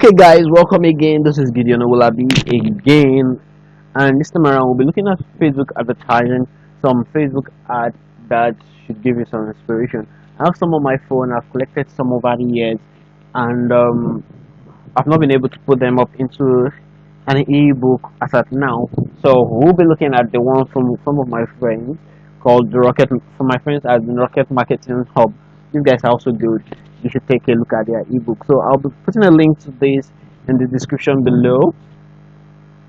Okay, guys, welcome again. This is Gideon Owolabi again, and this time around we'll be looking at Facebook advertising, some Facebook ad that should give you some inspiration. I have some on my phone. I've collected some over the years, and I've not been able to put them up into an ebook as at now. So we'll be looking at the one from some of my friends called the Rocket. From my friends at the Rocket Marketing Hub. You guys are also good. You should take a look at their ebook. So I'll be putting a link to this in the description below,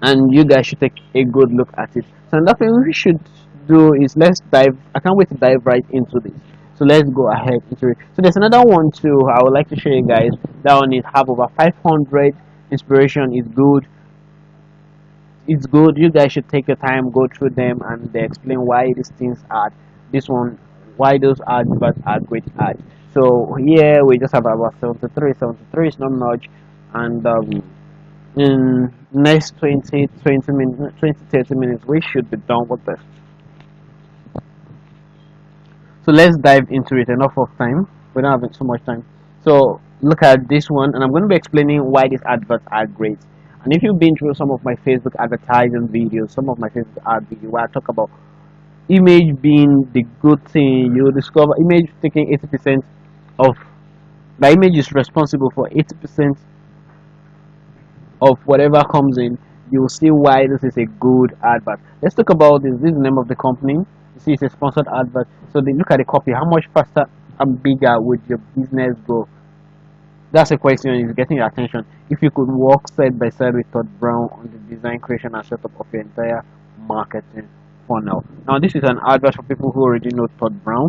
and you guys should take a good look at it. So another thing we should do is let's dive. I can't wait to dive right into this. So let's go ahead into it. So there's another one too. I would like to show you guys. That one is have over 500 inspiration. Is good. It's good. You guys should take your time, go through them, and they explain why these things are. This one, why those adverts are great ads. So here we just have about 73. 73 is not much, and in next 20 minutes, 20 30 minutes, we should be done with this. So let's dive into it. Enough of time. We don't have so much time. So look at this one, and I'm going to be explaining why these adverts are great. And if you've been through some of my Facebook advertising videos, some of my Facebook ad videos where I talk about image being the good thing, you'll discover image taking 80% of the image is responsible for 80% of whatever comes in. You'll see why this is a good advert. Let's talk about this. This is the name of the company. You see, it's a sponsored advert. So they look at the copy. How much faster and bigger would your business go? That's a question. Is getting your attention. If you could work side by side with Todd Brown on the design, creation, and setup of your entire marketing funnel. Now, this is an advert for people who already know Todd Brown.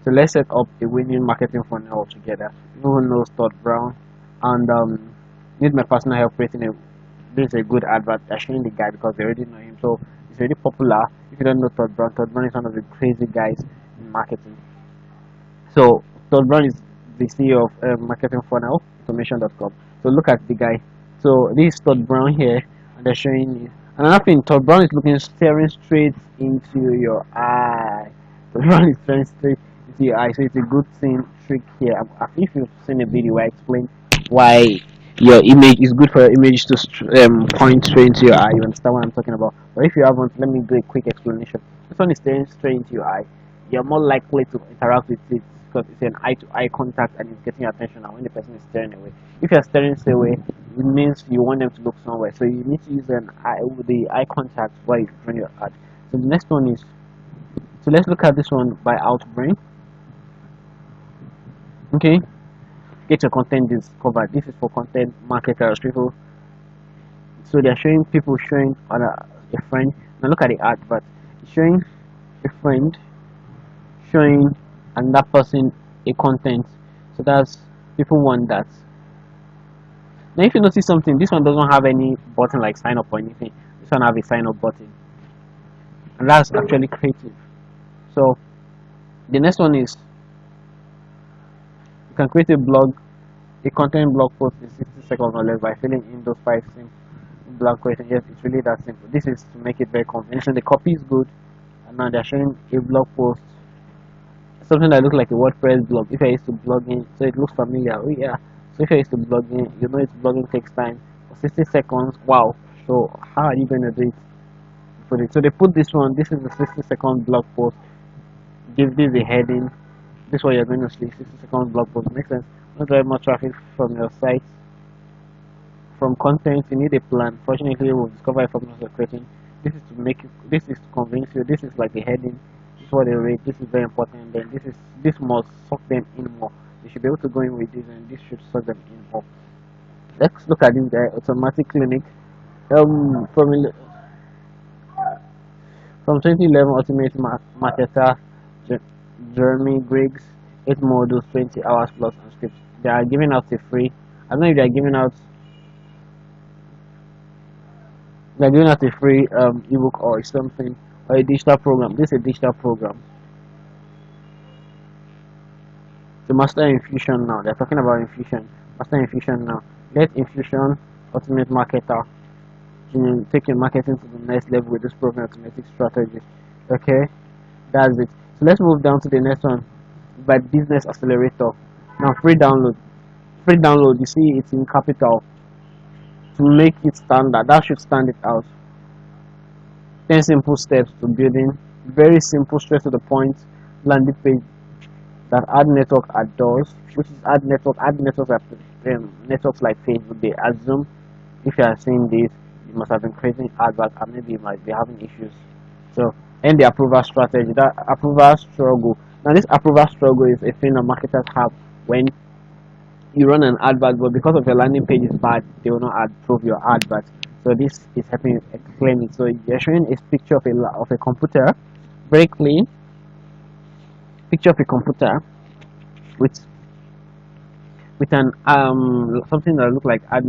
So let's set up a winning marketing funnel together. People who knows Todd Brown and need my personal help creating a this is a good advert. They're showing the guy because they already know him. So it's very popular. If you don't know Todd Brown is one of the crazy guys in marketing. So Todd Brown is the CEO of marketing funnel automation.com. So look at the guy. So this is Todd Brown here, and they're showing you. Another thing, Todd Brown is looking staring straight into your eye. Todd Brown is staring straight into your eye. So it's a good thing trick here. If you've seen a video where I explain why your image is good for your image to point straight into your eye, you understand what I'm talking about. But if you haven't, let me do a quick explanation. This one is staring straight into your eye. You're more likely to interact with it because it's an eye-to-eye contact and it's getting your attention. Now when the person is staring away, if you're staring away, it means you want them to look somewhere. So you need to use the eye contact while you run your ad. So the next one is, so let's look at this one by Outbrain. Okay, get your content discovered. This is for content marketers, people. So they're showing people showing on a friend. Now look at the advert. It's showing a friend showing another person a content. So that's people want that. Now if you notice something, this one doesn't have any button like sign up or anything. This one have a sign up button, and that's actually creative. So the next one is you can create a blog, a content blog post in 60 seconds or less by filling in those 5 simple blog questions. Yes, it's really that simple. This is to make it very convenient. The copy is good, and now they're showing a blog post, something that looks like a WordPress blog. If I used to blog in, so it looks familiar. Oh yeah. So if I used to blog in, you know it's blogging takes time. For 60 seconds, wow. So how are you going to do it? Put it. So they put this one. This is the 60-second blog post. Give this a heading. This is what you're going to see. 60-second blog post makes sense. Not very much traffic from your site. From content, you need a plan. Fortunately, we'll discover information you're creating. This is to make you. This is to convince you. This is like the heading. This is what they rate. This is very important. Then this must suck them in more. You should be able to go in with this, and this should suck them in more. Let's look at this guy. Automatic Clinic. From 2011, Ultimate Marketer Jeremy Griggs, 8 modules, 20 hours plus on scripts. They are giving out a free. I don't know if they are giving out. They're giving out a free ebook or something, or a digital program. This is a digital program. So master infusion now. They're talking about infusion. Master infusion now. Let infusion ultimate marketer. You take your marketing to the next level with this proven automatic strategies. Okay, that's it. So let's move down to the next one by Business Accelerator. Now free download. Free download. You see it's in capital. to make it standard. That should stand it out. 10 simple steps to building very simple, straight to the point landing page that add network outdoors, which is add networks at networks like Facebook. They assume if you are seeing this, you must have been creating adverts and maybe you might be having issues. So, and the approval strategy, that approval struggle. Now, this approval struggle is a thing that marketers have when you run an advert, but because of your landing page is bad, they will not approve your advert. So this is helping you explain it. So you're showing a picture of a computer, very clean picture of a computer with an something that look like a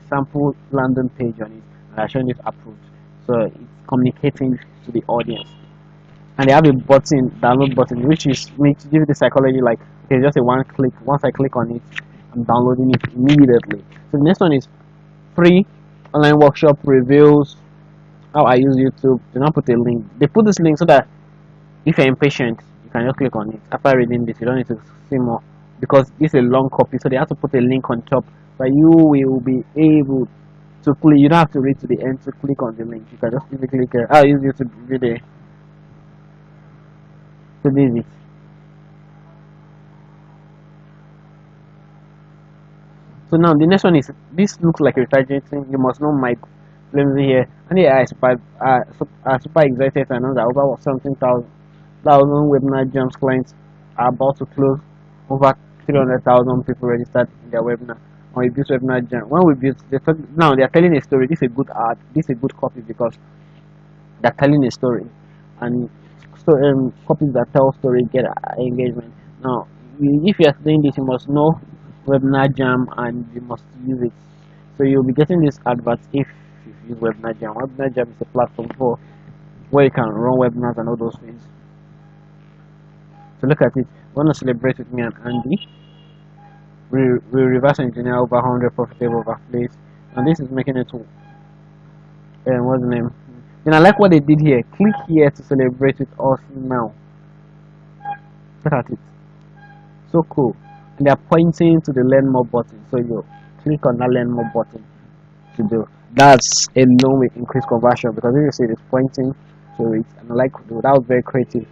sample landing page on it, and I'm showing it approved. So it's communicating to the audience, and they have a button, download button, which is makes give the psychology like okay, just a one click. Once I click on it, I'm downloading it immediately. So the next one is free online workshop reviews. How I use YouTube. Do not put a link. They put this link so that if you're impatient, you can just click on it. After reading this, you don't need to see more because this is a long copy. So they have to put a link on top that you will be able to click. You don't have to read to the end to click on the link. You can just easily click here. I'll use YouTube video. So this is it. So now the next one is this looks like a retargeting. You must know my flimsy here. And yeah, I super excited to announce that over 17,000 webinar jams clients are about to close. Over 300,000 people registered in their webinar. When we built webinar jam, when we built, now they are telling a story. This is a good art. This is a good copy because they're telling a story, and so copies that tell story get engagement. Now, if you are doing this, you must know webinar jam and you must use it. So you'll be getting this advert if you use webinar jam. Webinar jam is a platform for where you can run webinars and all those things. So look at it. Want to celebrate with me and Andy? We reverse engineer over 100 profitable overplays, and this is making it to what's the name? And I like what they did here. Click here to celebrate with us now. Look at it. So cool. And they're pointing to the learn more button. So you click on that learn more button to do. That's alone with increased conversion because if you see it's pointing to it, and I like that was very creative.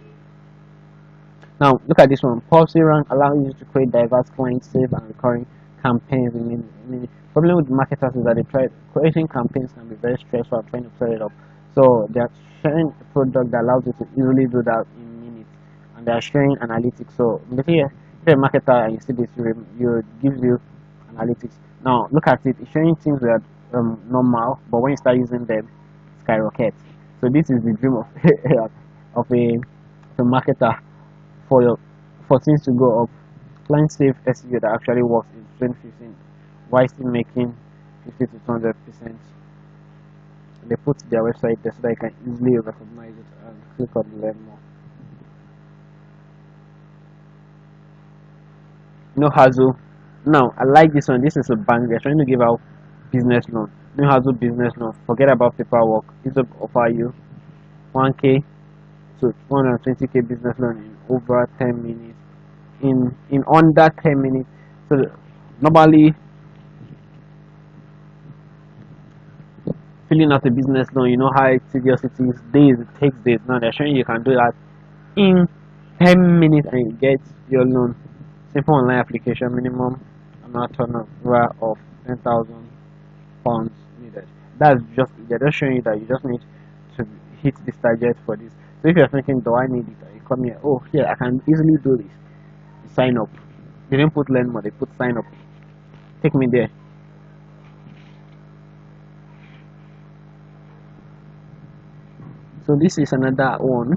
Now look at this one. Policy rank allows you to create diverse, client safe and recurring campaigns. The problem with marketers is that they try creating campaigns can be very stressful and trying to set it up. So they are sharing a product that allows you to easily do that in minutes, and they are sharing analytics. So if you're a marketer and you see this, you gives you analytics. Now look at it. It's showing things that normal, but when you start using them, skyrockets. So this is the dream of of a marketer for things to go up. Client safe SEO that actually works in 2015, while still making 50 to 200%. They put their website there so that you can easily recognize it and click on learn more. No hassle. Now I like this one. This is a bank. They're trying to give out business loan. No hassle business loan. Forget about paperwork. This will offer you 1k to 120k business loan in over 10 minutes. In under 10 minutes. So normally filling out a business loan, you know how tedious it is. Days, it takes days. Now they're showing you can do that in 10 minutes and you get your loan. Simple online application, minimum amount turnover of 10,000 pounds needed. That's just they're just showing you that you just need to hit this target for this. So if you're thinking, do I need it? You come here, oh here I can easily do this. Sign up. They didn't put learn more, they put sign up. Take me there. So this is another one.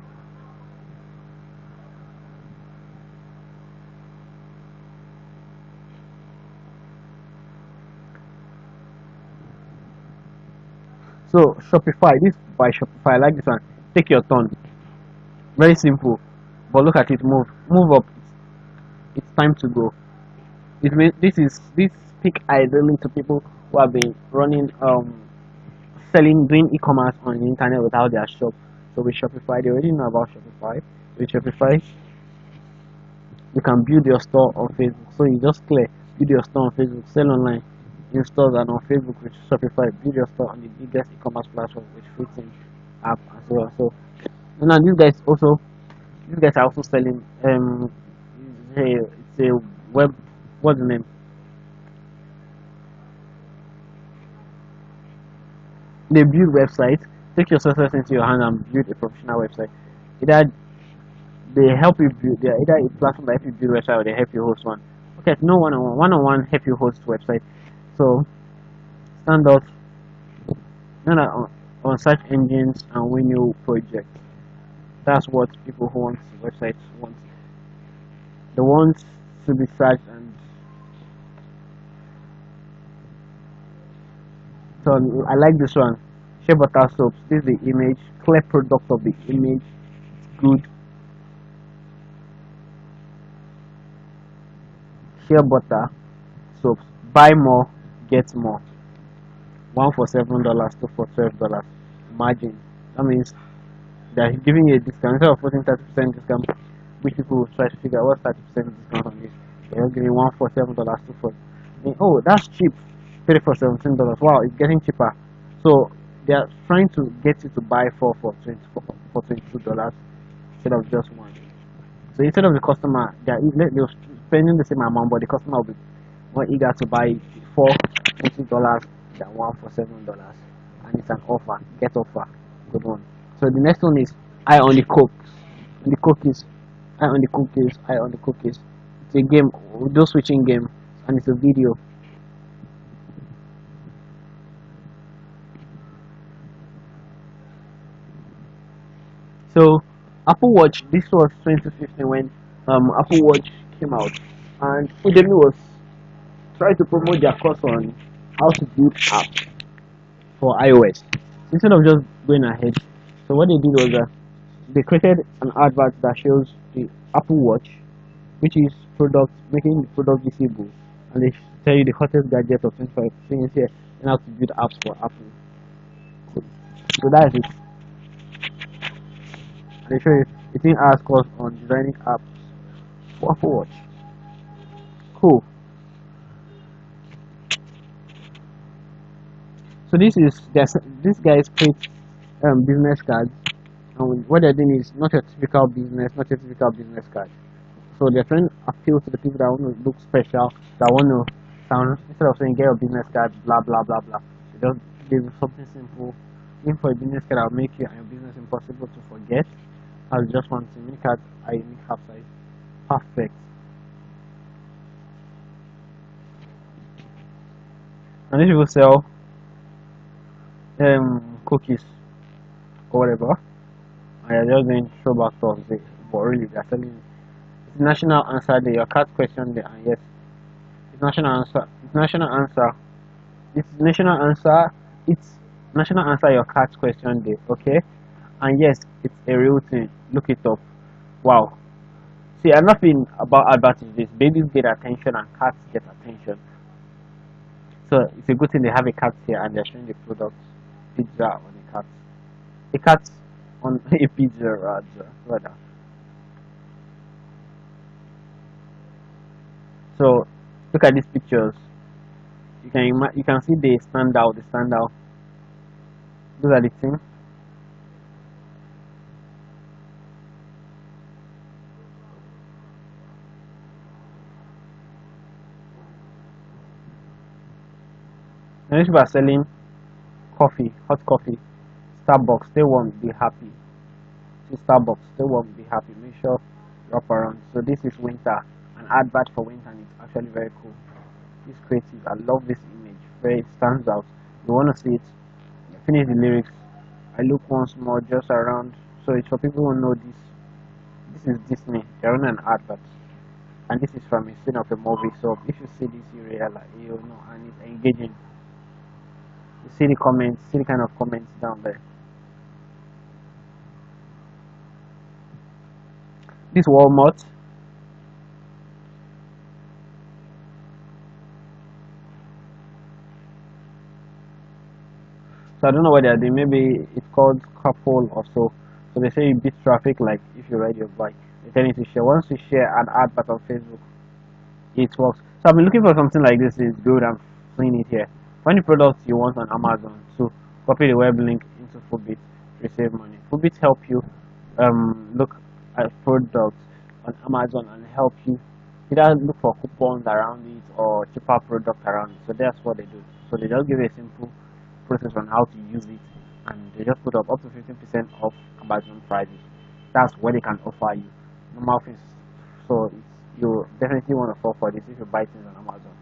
So Shopify, this by Shopify, I like this one. Take your turn. Very simple, but look at it. Move up. It's time to go. It means this speak ideally to people who have been running doing e-commerce on the internet without their shop. So with Shopify, they already know about Shopify. With Shopify, you can build your store on Facebook. So you just build your store on Facebook, sell online. installs and on Facebook with Shopify. Build your store on the biggest e-commerce platform with Fruiting app and so on. So and now these guys are also selling it's a web, what's the name? They build websites. Take your success into your hand and build a professional website. Either they help you build, they're either a platform that help you build website or they help you host one. Okay, no one-on-one help you host website. So stand out on search engines and win new projects. That's what people who want websites want. They want to be searched. And so I like this one. Shea butter soaps. This is the image, clear product of the image. It's good. Shea butter soaps. Buy more, get more. One for $7, two for $12. Imagine. That means they're giving you a discount instead of putting 30% discount, which people will try to figure out what's 30% discount on this. They're giving one for $7, two for. Oh, that's cheap. Three for $17. Wow, it's getting cheaper. So they are trying to get you to buy four for $22 instead of just one. So instead of the customer, they're spending the same amount, but the customer will be more eager to buy four $20 than one for $7. And it's an offer, get offer, good one. So the next one is eye on the cookies, eye on the cookies, eye on the cookies. It's a game, those switching game, and it's a video. So Apple Watch, this was 2015 when Apple Watch came out, and Udemy was trying to promote their course on how to build apps for iOS instead of just going ahead. So what they did was that they created an advert that shows the Apple Watch, which is product, making the product visible, and they tell you the hottest gadget of 25 things here and how to build apps for Apple. So that is it. And they show you 18 hours course on designing apps for Apple Watch. Cool. So this guys create business cards, and what they're doing is not your typical business card. So they're trying to appeal to the people that want to look special, that want to sound, instead of saying get your business card, blah blah blah blah. They just give you something simple. Even for a business card, I'll make you and your business impossible to forget. As just one thing, mini card, a unique half size, perfect. And if you sell cookies or whatever, and you're just doing throwback Thursday, but really they're selling. It's national answer day, your cat question day, and yes, it's national answer. It's national answer. It's national answer. It's national answer your cat question day. Okay, and yes, it's a real thing. Look it up. Wow. See, I'm not being about advertisements. Babies get attention and cats get attention. So it's a good thing they have a cat here and they're showing the product pizza on a cat. A cat on a pizza rather. So look at these pictures. You can see they stand out. They stand out. Those are the things. And if you are selling coffee, hot coffee, Starbucks, they won't be happy. Starbucks, they won't be happy. Make sure you up around. So this is winter, an advert for winter, and it's actually very cool. It's creative. I love this image. Very, it stands out. You want to see it? Finish the lyrics. I look once more just around. So it's for people who know this. This is Disney. They're on an advert, and this is from a scene of a movie. So if you see this, you realize, you know, and it's engaging. You see the comments, see the kind of comments down there. This Walmart. So I don't know what they're doing. Maybe it's called couple or so. So they say you beat traffic like if you ride your bike. They tell you to share. Once you share an advert on Facebook, it works. So I've been looking for something like this. It's good. I'm explain it here. Find the products you want on Amazon. So copy the web link into Foodbit to save money. Foodbit help you look at products on Amazon and help you either look for coupons around it or cheaper product around it. So that's what they do. So they just give you a simple process on how to use it, and they just put up to 15% off Amazon prices. That's what they can offer you. Normal things. So you definitely want to fall for this if you buy things on Amazon.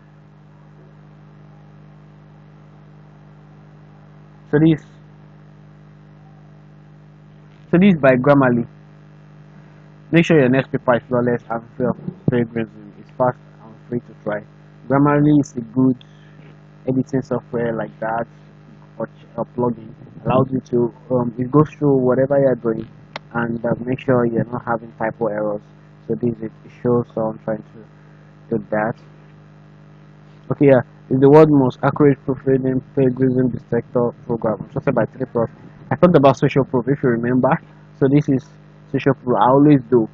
So this by Grammarly. Make sure your next paper is flawless and free of fragrance. It's fast and free to try. Grammarly is a good editing software like that, or plugin. Allows you to it goes through whatever you're doing, and make sure you're not having typo errors. So this it shows someone trying to do that. Okay, yeah, it's the world's most accurate proofreading plagiarism detector program. Trusted by 3 Prof. I talked about social proof if you remember. So this is social proof. I always do.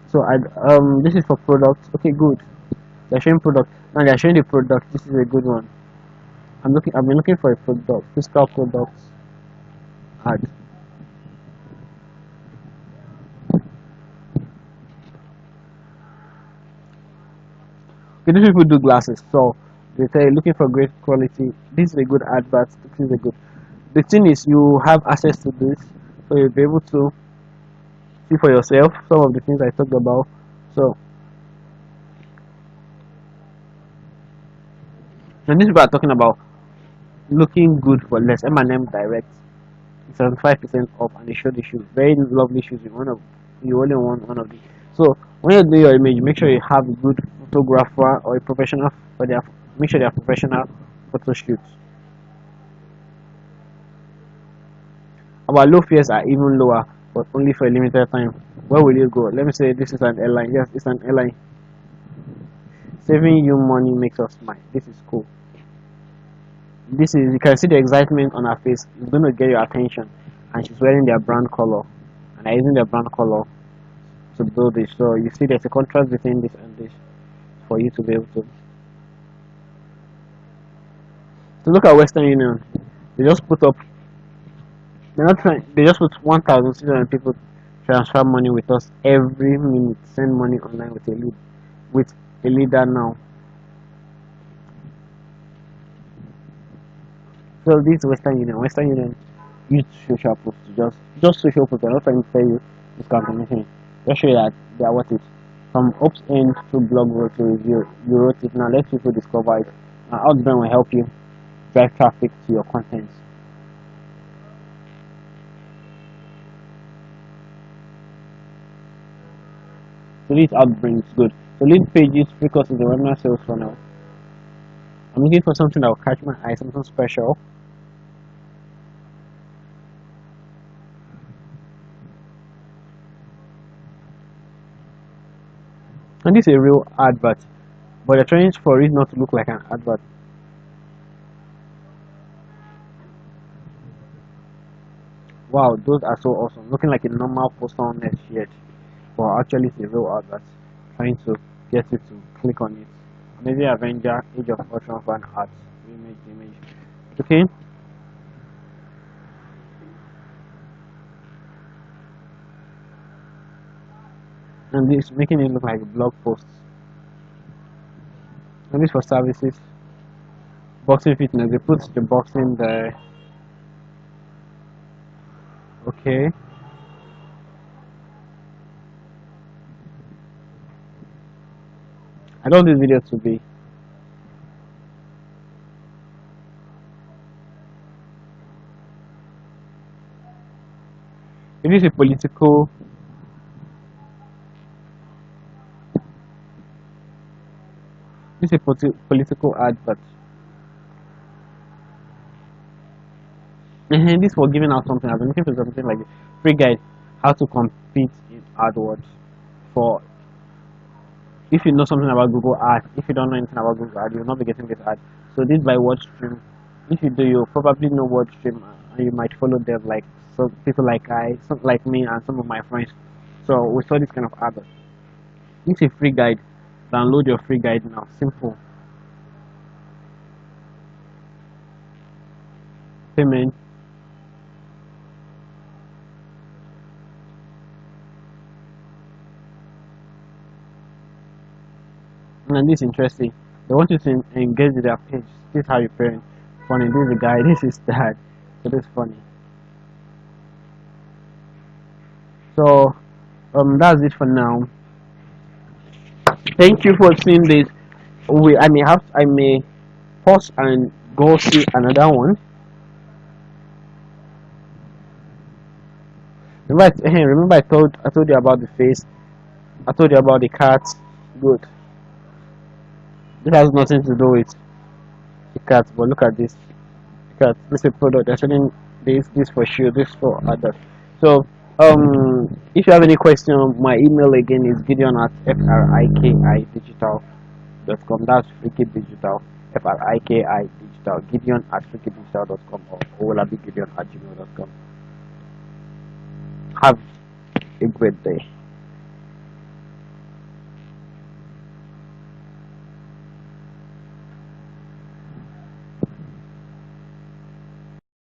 So this is for products. Okay, good. They're showing product. Now they're showing the product. This is a good one. I've been looking for a product, physical products ad. Okay, these people do glasses. So they tell you looking for great quality. This is a good advert. This is a good. The thing is, you have access to this, so you'll be able to see for yourself some of the things I talked about. So, and these people are talking about looking good for less. M&M Direct, 75% off, and they show the shoes. Very lovely shoes. You only want one of these. So when you do your image, make sure you have a good photographer or a professional for their. Make sure they are professional photo shoots. Our low fares are even lower, but only for a limited time. Where will you go? Let me say this is an airline. Yes, it's an airline. Saving you money makes us smile. This is cool. This is you can see the excitement on her face. It's going to get your attention, and she's wearing their brand color, and they're using their brand color to do this. So you see, there's a contrast between this and this for you to be able to. So look at Western Union. They just put up. They're not trying. They just put 1,600 people transfer money with us every minute. Send money online with a leader now. So this Western Union use social proof to just social proof. I'm not trying to tell you this confirmation. Just show you that they are worth it. From ops end to blog road to review, you wrote it. Now let people discover it. Outbound will help you drive traffic to your content. So this outbrings good. So lead pages, free courses, the webinar sales funnel. I'm looking for something that will catch my eye, something special. And this is a real advert, but they're trying for it not to look like an advert. Wow, those are so awesome. Looking like a normal poster on net yet, but actually it's a real advert. Trying to get you to click on it. Maybe Avenger, Age of Ultron fan art, image. Okay. And this making it look like a blog post. And this for services. Boxing fitness, they put the boxing there. Okay. I don't want this video to be. It is a political. This is a political advert. And this for giving out something. I've been looking for something like this. Free guide how to compete in AdWords. For if you know something about Google Ads, if you don't know anything about Google Ads, you'll not be getting this ad. So this by WordStream. If you do, you'll probably know WordStream, and you might follow them like some people like some like me and some of my friends. So we saw this kind of advert. It's a free guide. Download your free guide now. Simple. Payment. And this is interesting. They want you to engage with their page. This is how you parent. Funny. This is the guy. This is dad. So this is funny. So that's it for now. Thank you for seeing this. I may pause and go see another one. Remember I told you about the face. I told you about the cat. Good. This has nothing to do with the cat, but look at this. Cat. This is a product. They're selling this for sure. This for others. So if you have any question, my email again is gideon at friki.digital.com. That's Friki Digital. FRIKI Digital. Gideon at frikidigital.com or olabigideon at gmail.com. Have a great day.